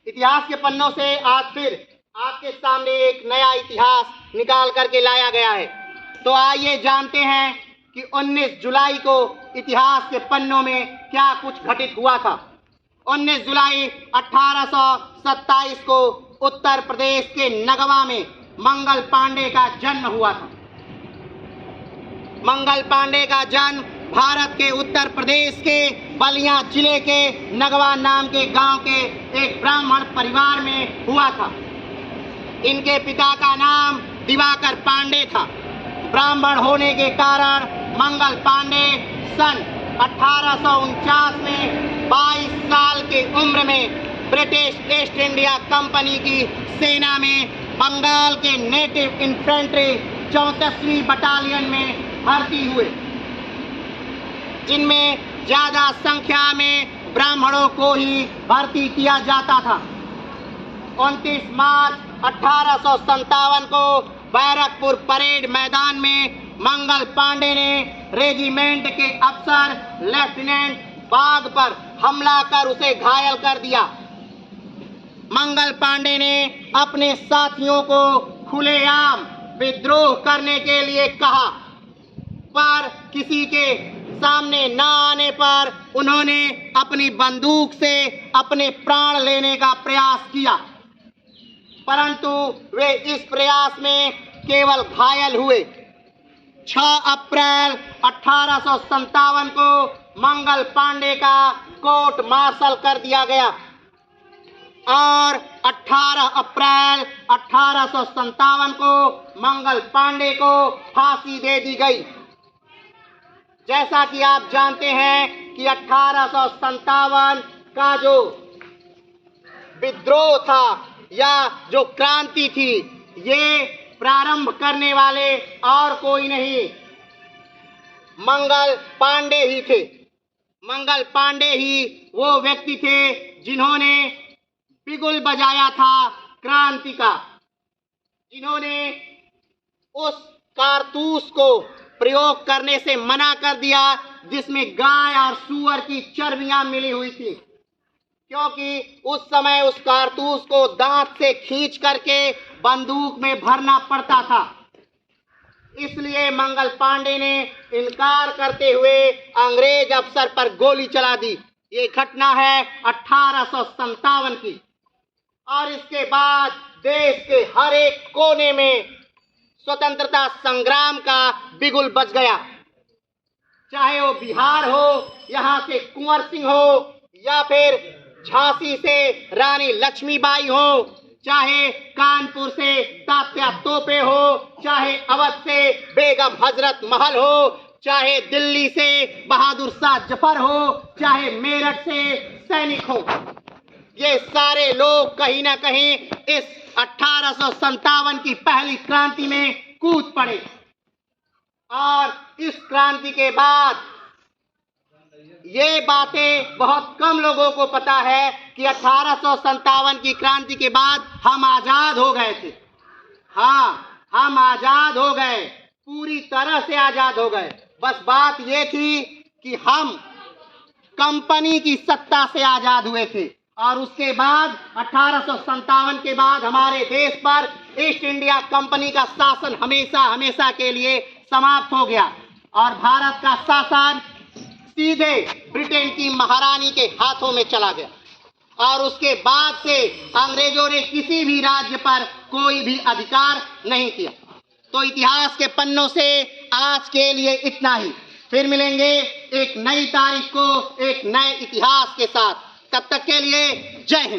इतिहास के पन्नों से आज फिर आपके सामने एक नया इतिहास निकाल करके लाया गया है। तो आइए जानते हैं कि 19 जुलाई को इतिहास के पन्नों में क्या कुछ घटित हुआ था। 19 जुलाई 1827 को उत्तर प्रदेश के नगवा में मंगल पांडे का जन्म हुआ था। मंगल पांडे का जन्म भारत के उत्तर प्रदेश के बलिया जिले के नगवा नाम के गांव के एक ब्राह्मण परिवार में हुआ था। इनके पिता का नाम दिवाकर पांडे था। ब्राह्मण होने के कारण मंगल पांडे सन 1849 में 22 साल की उम्र में ब्रिटिश ईस्ट इंडिया कंपनी की सेना में बंगाल के नेटिव इन्फेंट्री 34वीं बटालियन में भर्ती हुए, जिनमें ज्यादा संख्या में ब्राह्मणों को ही भर्ती किया जाता था। 29 मार्च 1857 को बैरकपुर परेड मैदान में मंगल पांडे ने रेजिमेंट के अफसर लेफ्टिनेंट बाग पर हमला कर उसे घायल कर दिया। मंगल पांडे ने अपने साथियों को खुलेआम विद्रोह करने के लिए कहा, पर किसी के सामने न आने पर उन्होंने अपनी बंदूक से अपने प्राण लेने का प्रयास किया, परंतु वे इस प्रयास में केवल घायल हुए। 6 अप्रैल 1857 को मंगल पांडे का कोर्ट मार्शल कर दिया गया और 18 अप्रैल 1857 को मंगल पांडे को फांसी दे दी गई। जैसा कि आप जानते हैं कि 1857 का जो विद्रोह था या जो क्रांति थी, ये प्रारंभ करने वाले और कोई नहीं, मंगल पांडे ही थे। मंगल पांडे ही वो व्यक्ति थे जिन्होंने बिगुल बजाया था क्रांति का, जिन्होंने उस कारतूस को प्रयोग करने से मना कर दिया जिसमें गाय और सूअर की चर्बियां मिली हुई थी, क्योंकि उस समय उस कारतूस को दांत से खींच करके बंदूक में भरना पड़ता था। इसलिए मंगल पांडे ने इनकार करते हुए अंग्रेज अफसर पर गोली चला दी। ये घटना है 1857 की। और इसके बाद देश के हर एक कोने में स्वतंत्रता संग्राम का बिगुल बज गया, चाहे वो बिहार हो, यहाँ से कुंवर सिंह हो, या फिर झांसी से रानी लक्ष्मीबाई हो, चाहे कानपुर से तात्या तोपे हो, चाहे अवध से बेगम हजरत महल हो, चाहे दिल्ली से बहादुर शाह जफर हो, चाहे मेरठ से सैनिक हो, ये सारे लोग कहीं ना कहीं इस 1857 की पहली क्रांति में कूद पड़े। और इस क्रांति के बाद ये बातें बहुत कम लोगों को पता है कि 1857 की क्रांति के बाद हम आजाद हो गए थे। हाँ, हम आजाद हो गए, पूरी तरह से आजाद हो गए। बस बात ये थी कि हम कंपनी की सत्ता से आजाद हुए थे। और उसके बाद 1857 के बाद हमारे देश पर ईस्ट इंडिया कंपनी का शासन हमेशा हमेशा के लिए समाप्त हो गया और भारत का शासन सीधे ब्रिटेन की महारानी के हाथों में चला गया। और उसके बाद से अंग्रेजों ने किसी भी राज्य पर कोई भी अधिकार नहीं किया। तो इतिहास के पन्नों से आज के लिए इतना ही। फिर मिलेंगे एक नई तारीख को एक नए इतिहास के साथ। तब तक के लिए जय हिंद।